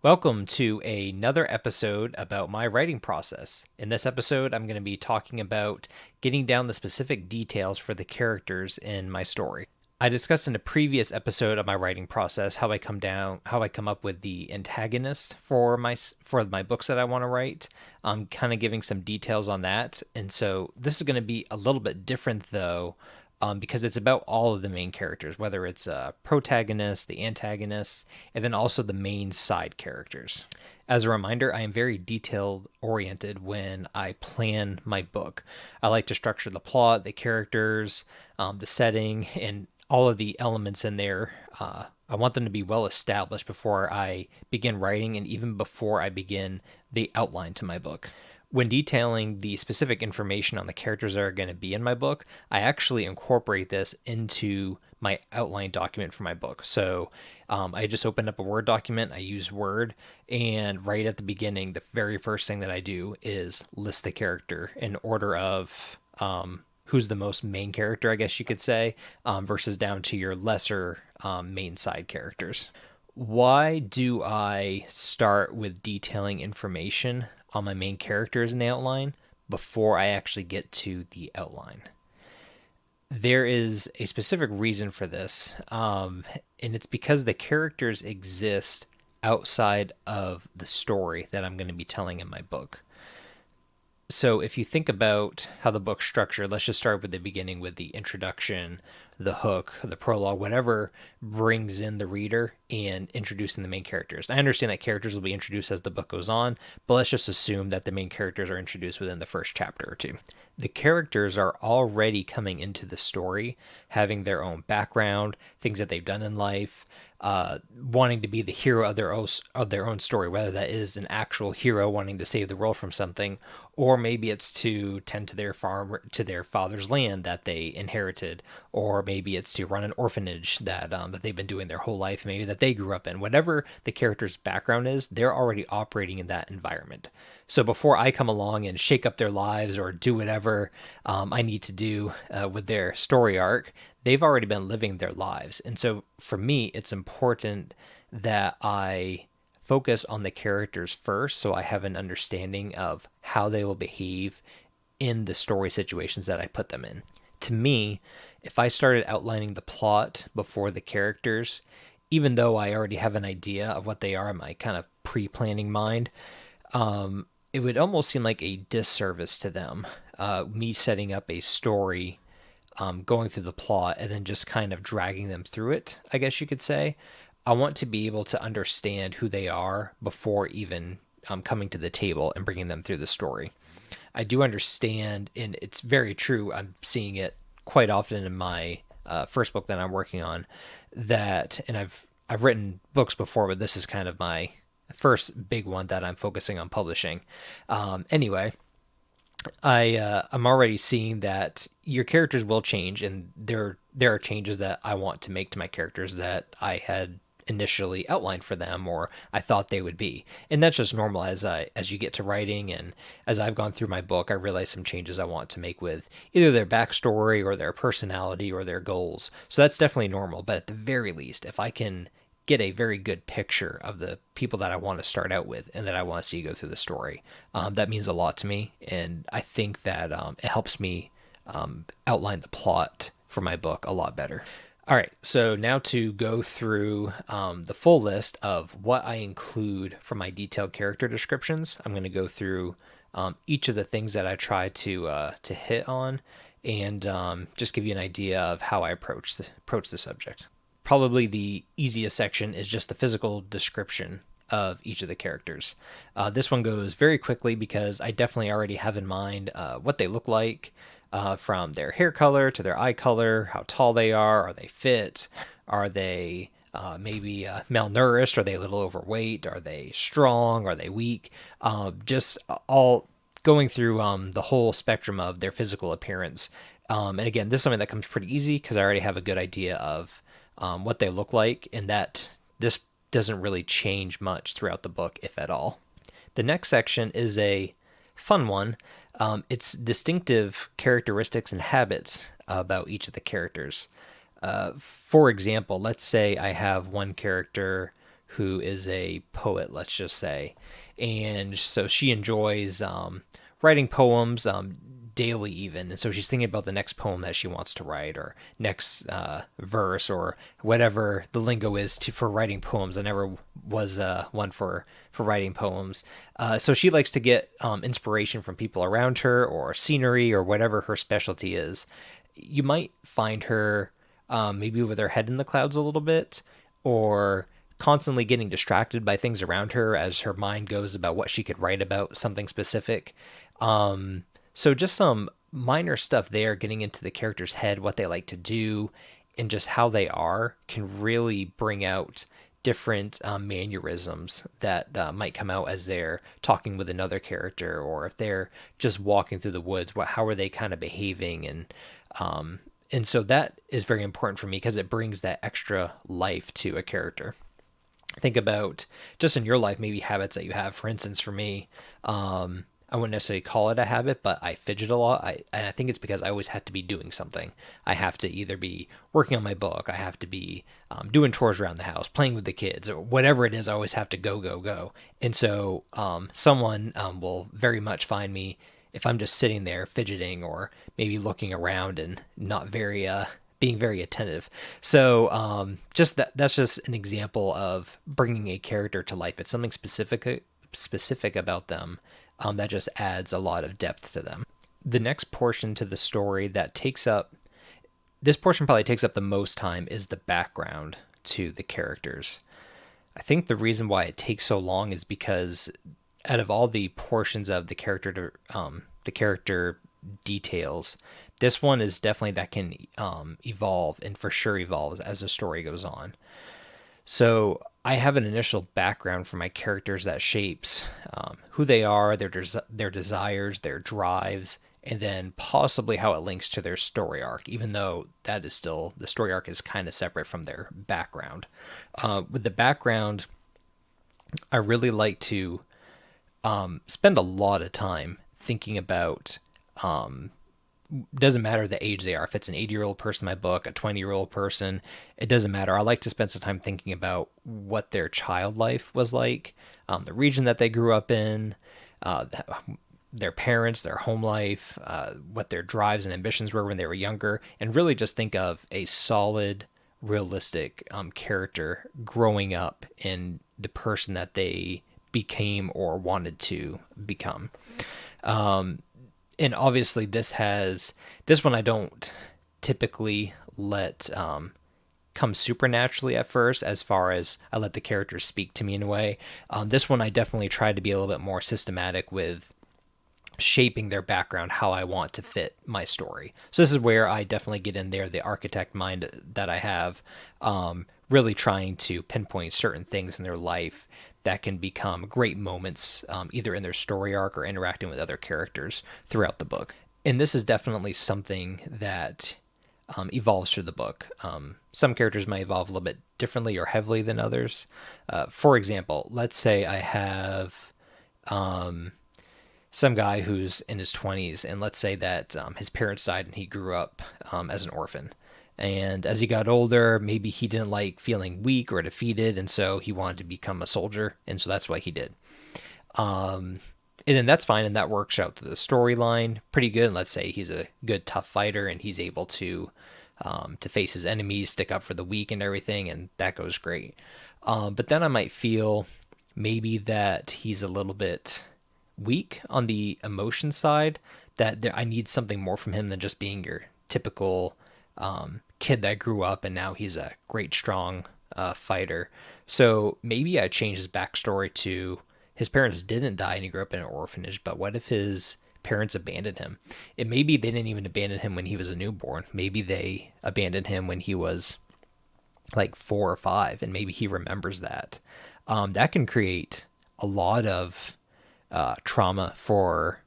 Welcome to another episode about my writing process. In this episode, I'm going to be talking about getting down the specific details for the characters in my story. I discussed in a previous episode of my writing process how I come up with the antagonist for my books that I want to write. I'm kind of giving some details on that, and so this is going to be a little bit different though, because it's about all of the main characters, whether it's a protagonist, the antagonist, and then also the main side characters. As a reminder, I am very detailed oriented when I plan my book. I like to structure the plot, the characters, the setting, and all of the elements in there. I want them to be well established before I begin writing and even before I begin the outline to my book. When detailing the specific information on the characters that are going to be in my book, I actually incorporate this into my outline document for my book. So I just opened up a Word document. I use Word, and right at the beginning, the very first thing that I do is list the character in order of who's the most main character, I guess you could say, versus down to your lesser main side characters. Why do I start with detailing information on my main characters in the outline before I actually get to the outline? There is a specific reason for this, and it's because the characters exist outside of the story that I'm going to be telling in my book. So if you think about how the book's structured, let's just start with the beginning with the introduction, the hook, the prologue, whatever brings in the reader and introducing the main characters. I understand that characters will be introduced as the book goes on, but let's just assume that the main characters are introduced within the first chapter or two. The characters are already coming into the story, having their own background, things that they've done in life, wanting to be the hero of their own story, whether that is an actual hero wanting to save the world from something, or maybe it's to tend to their farm, to their father's land that they inherited, or maybe it's to run an orphanage that they've been doing their whole life, maybe that they grew up in. Whatever the character's background is, they're already operating in that environment. So before I come along and shake up their lives or do whatever I need to do with their story arc, they've already been living their lives. And so for me, it's important that I focus on the characters first so I have an understanding of how they will behave in the story situations that I put them in. To me, if I started outlining the plot before the characters, even though I already have an idea of what they are in my kind of pre planning mind, it would almost seem like a disservice to them. Me setting up a story, going through the plot, and then just kind of dragging them through it, I guess you could say. I want to be able to understand who they are before even coming to the table and bringing them through the story. I do understand, and it's very true. I'm seeing it quite often in my first book that I'm working on. And I've written books before, but this is kind of my first big one that I'm focusing on publishing. Anyway, I'm already seeing that your characters will change, and there are changes that I want to make to my characters that I had initially outlined for them or I thought they would be. And that's just normal as you get to writing, and as I've gone through my book, I realize some changes I want to make with either their backstory or their personality or their goals. So that's definitely normal, but at the very least, if I can get a very good picture of the people that I want to start out with and that I want to see go through the story. That means a lot to me, and I think that it helps me outline the plot for my book a lot better. All right, so now to go through the full list of what I include for my detailed character descriptions, I'm going to go through each of the things that I try to hit on, and just give you an idea of how I approach the subject. Probably the easiest section is just the physical description of each of the characters. This one goes very quickly because I definitely already have in mind what they look like, from their hair color to their eye color, how tall they are they fit, are they maybe malnourished, are they a little overweight, are they strong, are they weak, just all going through the whole spectrum of their physical appearance. And again, this is something that comes pretty easy because I already have a good idea of what they look like, and that this doesn't really change much throughout the book, if at all. The next section is a fun one. It's distinctive characteristics and habits about each of the characters. For example, let's say I have one character who is a poet, let's just say. And so she enjoys writing poems daily, even. And so she's thinking about the next poem that she wants to write, or next verse, or whatever the lingo is for writing poems. I never was one for writing poems. So she likes to get inspiration from people around her, or scenery, or whatever her specialty is. You might find her maybe with her head in the clouds a little bit, or constantly getting distracted by things around her as her mind goes about what she could write about something specific. So just some minor stuff there, getting into the character's head, what they like to do, and just how they are, can really bring out different mannerisms that might come out as they're talking with another character, or if they're just walking through the woods, how are they kind of behaving, and so that is very important for me because it brings that extra life to a character. Think about just in your life, maybe habits that you have. For instance, for me, I wouldn't necessarily call it a habit, but I fidget a lot. And I think it's because I always have to be doing something. I have to either be working on my book, I have to be doing chores around the house, playing with the kids, or whatever it is. I always have to go, go, go. And so someone will very much find me if I'm just sitting there fidgeting, or maybe looking around and not very being very attentive. So just that's just an example of bringing a character to life. It's something specific about them that just adds a lot of depth to them. The next portion to the story that takes up this portion probably takes up the most time is the background to the characters. I think the reason why it takes so long is because out of all the portions of the character details, this one is definitely that can evolve, and for sure evolves as the story goes on. So I have an initial background for my characters that shapes who they are, their desires, their drives, and then possibly how it links to their story arc, even though that is still, the story arc is kind of separate from their background. With the background, I really like to spend a lot of time thinking about doesn't matter the age they are. If it's an 80-year-old person in my book, a 20-year-old person, it doesn't matter. I like to spend some time thinking about what their child life was like, the region that they grew up in, their parents, their home life, what their drives and ambitions were when they were younger, and really just think of a solid, realistic character growing up in the person that they became or wanted to become. And obviously this one I don't typically let come supernaturally at first, as far as I let the characters speak to me in a way. This one I definitely tried to be a little bit more systematic with shaping their background how I want to fit my story. So this is where I definitely get in there, the architect mind that I have, really trying to pinpoint certain things in their life that can become great moments, either in their story arc or interacting with other characters throughout the book. And this is definitely something that evolves through the book. Some characters might evolve a little bit differently or heavily than others. For example, let's say I have some guy who's in his 20s, and let's say that his parents died and he grew up as an orphan. And as he got older, maybe he didn't like feeling weak or defeated, and so he wanted to become a soldier, and so that's what he did. And then that's fine, and that works out to the storyline pretty good. And let's say he's a good, tough fighter, and he's able to face his enemies, stick up for the weak and everything, and that goes great. But then I might feel maybe that he's a little bit weak on the emotion side, that I need something more from him than just being your typical kid that grew up and now he's a great, strong fighter. So maybe I change his backstory to his parents didn't die and he grew up in an orphanage, but what if his parents abandoned him? It maybe they didn't even abandon him when he was a newborn. Maybe they abandoned him when he was like 4 or 5, and maybe he remembers that. That can create a lot of trauma for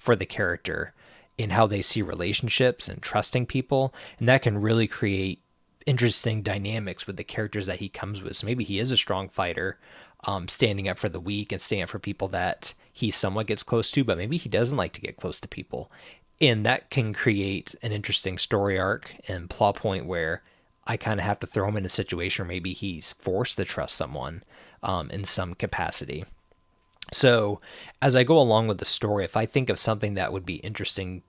the character in how they see relationships and trusting people, and that can really create interesting dynamics with the characters that he comes with. So maybe he is a strong fighter, standing up for the weak and standing up for people that he somewhat gets close to, but maybe he doesn't like to get close to people, and that can create an interesting story arc and plot point where I kind of have to throw him in a situation where maybe he's forced to trust someone, in some capacity. So as I go along with the story, if I think of something that would be interesting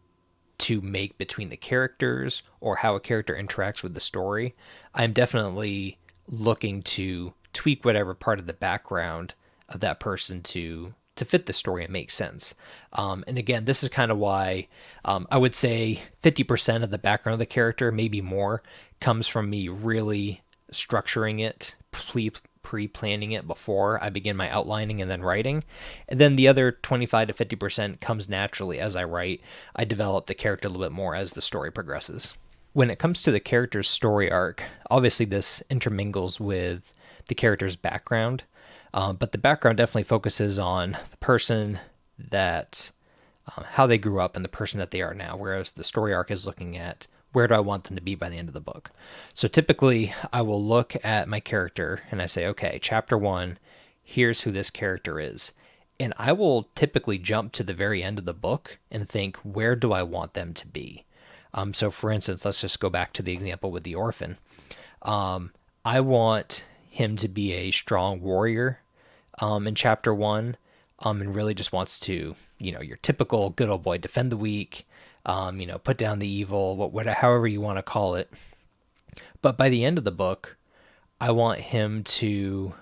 to make between the characters or how a character interacts with the story, I'm definitely looking to tweak whatever part of the background of that person to fit the story and make sense. And again, this is kind of why I would say 50% of the background of the character, maybe more, comes from me really structuring it, pre-planning it before I begin my outlining and then writing. And then the other 25 to 50% comes naturally as I write. I develop the character a little bit more as the story progresses. When it comes to the character's story arc, obviously this intermingles with the character's background, but the background definitely focuses on the person that how they grew up and the person that they are now, whereas the story arc is looking at where do I want them to be by the end of the book. So typically, I will look at my character and I say, okay, chapter 1, here's who this character is. And I will typically jump to the very end of the book and think, where do I want them to be? So, for instance, let's just go back to the example with the orphan. I want him to be a strong warrior in chapter 1, and really just wants to, your typical good old boy, defend the weak, put down the evil, however you want to call it. But by the end of the book, I want him to,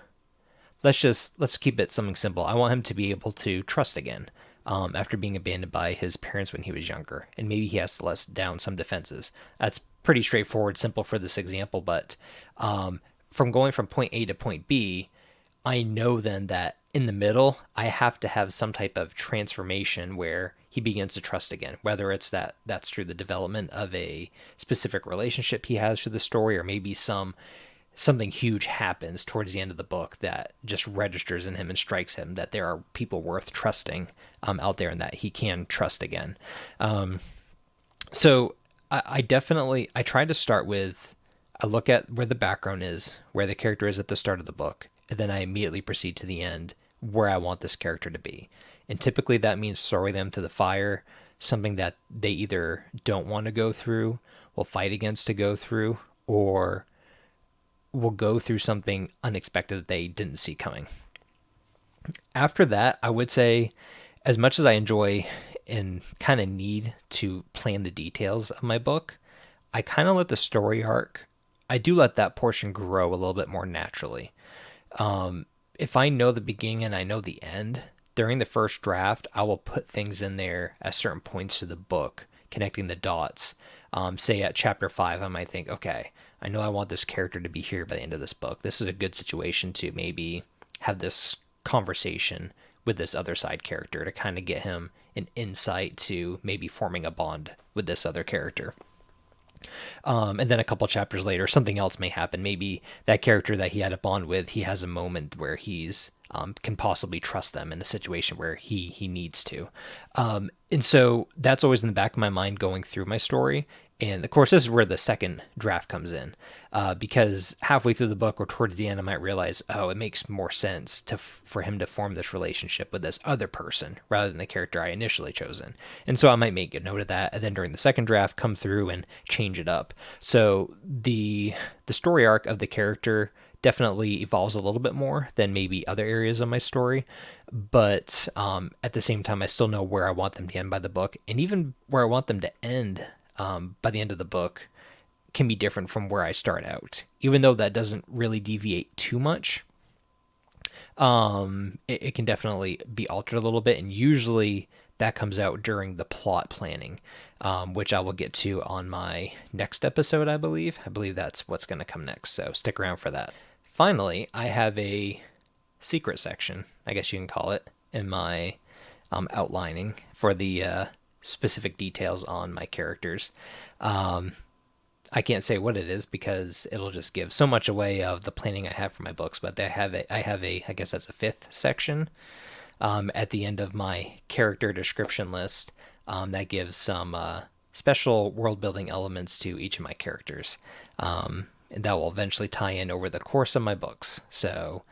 let's keep it something simple. I want him to be able to trust again. After being abandoned by his parents when he was younger, and maybe he has to let down some defenses. That's pretty straightforward, simple for this example, but from going from point A to point B, I know then that in the middle, I have to have some type of transformation where he begins to trust again, whether it's that's through the development of a specific relationship he has through the story, or maybe something huge happens towards the end of the book that just registers in him and strikes him that there are people worth trusting out there and that he can trust again. So I definitely, I try to start with, I look at where the background is, where the character is at the start of the book, and then I immediately proceed to the end where I want this character to be. And typically that means throwing them to the fire, something that they either don't want to go through, will fight against to go through, or will go through something unexpected that they didn't see coming. After that, I would say, as much as I enjoy and kind of need to plan the details of my book, I kind of let the story arc, I do let that portion grow a little bit more naturally. If I know the beginning and I know the end, during the first draft, I will put things in there at certain points to the book, connecting the dots. Say at chapter 5, I might think, okay, I know I want this character to be here by the end of this book. This is a good situation to maybe have this conversation with this other side character to kind of get him an insight to maybe forming a bond with this other character. And then a couple chapters later, something else may happen. Maybe that character that he had a bond with, he has a moment where he's can possibly trust them in a situation where he needs to. And so that's always in the back of my mind going through my story. And of course, this is where the second draft comes in, because halfway through the book or towards the end, I might realize, oh, it makes more sense for him to form this relationship with this other person rather than the character I initially chosen. And so I might make a note of that, and then during the second draft, come through and change it up. So the story arc of the character definitely evolves a little bit more than maybe other areas of my story, but at the same time, I still know where I want them to end by the book, and even where I want them to end by the end of the book can be different from where I start out, even though that doesn't really deviate too much. It can definitely be altered a little bit, and usually that comes out during the plot planning, which I will get to on my next episode, I believe. I believe that's what's going to come next, so stick around for that. Finally, I have a secret section, I guess you can call it, in my outlining for the specific details on my characters. I can't say what it is because it'll just give so much away of the planning I have for my books, but I have a, I guess that's a fifth section at the end of my character description list that gives some special world building elements to each of my characters. And that will eventually tie in over the course of my books. So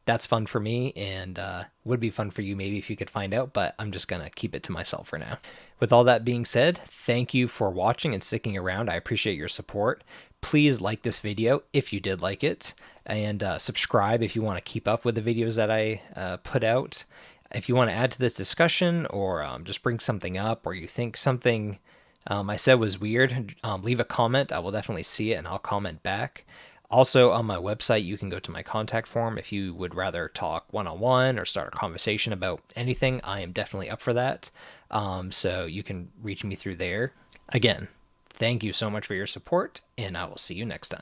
that's fun for me, and would be fun for you maybe if you could find out, but I'm just going to keep it to myself for now. With all that being said, thank you for watching and sticking around. I appreciate your support. Please like this video if you did like it. and subscribe if you want to keep up with the videos that I put out. If you want to add to this discussion, or just bring something up, or you think something I said was weird, leave a comment. I will definitely see it and I'll comment back. Also, on my website, you can go to my contact form if you would rather talk one on one or start a conversation about anything. I am definitely up for that. So you can reach me through there. Again, thank you so much for your support, and I will see you next time.